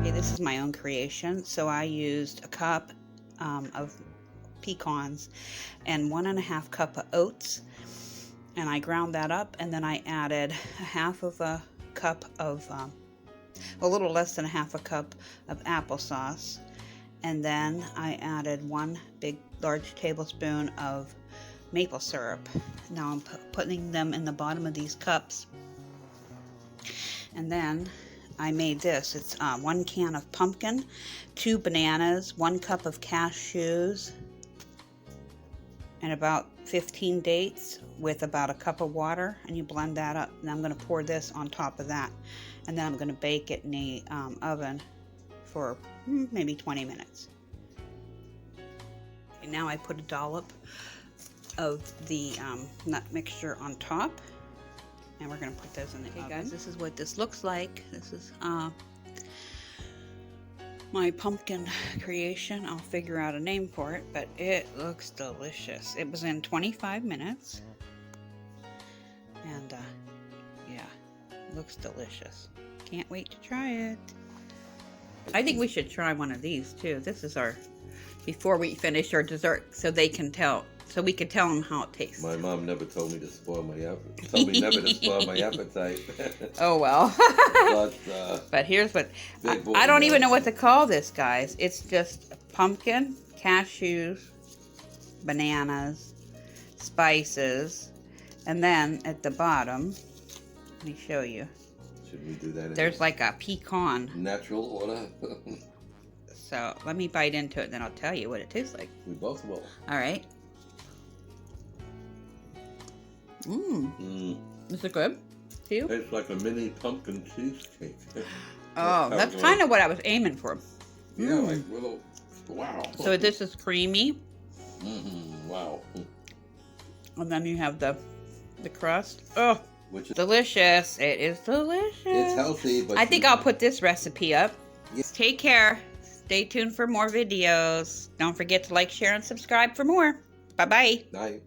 Okay, this is my own creation. So I used a cup of pecans and 1.5 cup of oats, and I ground that up, and then I added a half of a cup of a little less than a half a cup of applesauce, and then I added 1 big large tablespoon of maple syrup. Now I'm putting them in the bottom of these cups, and then I made this. It's 1 can of pumpkin, 2 bananas, 1 cup of cashews, and about 15 dates with about a cup of water, and you blend that up. And I'm going to pour this on top of that, and then I'm going to bake it in the oven for maybe 20 minutes. Okay, now I put a dollop of the nut mixture on top, and we're going to put those in the oven. Guys, this is what this looks like. This is my pumpkin creation. I'll figure out a name for it, but it looks delicious. It was in 25 minutes, and yeah, it looks delicious. Can't wait to try it. I think we should try one of these too. This is our, before we finish our dessert, so they can tell, so we can tell them how it tastes. My mom never told me to spoil my appetite. Told me never to spoil my appetite. Oh well. But here's what, I don't even know what to call this, guys. It's just pumpkin, cashews, bananas, spices, and then at the bottom, let me show you. Should we do that? There's like a pecan. Natural order. So let me bite into it, then I'll tell you what it tastes like. We both will. All right. Is it good to you? It's like a mini pumpkin cheesecake. Oh, that's kind of what I was aiming for. Yeah, like little, wow. So this is creamy. Wow. And then you have the crust. Oh, Which is delicious. It is delicious. It's healthy, but I think I'll put this recipe up. Yeah. Take care. Stay tuned for more videos. Don't forget to like, share, and subscribe for more. Bye-bye. Night.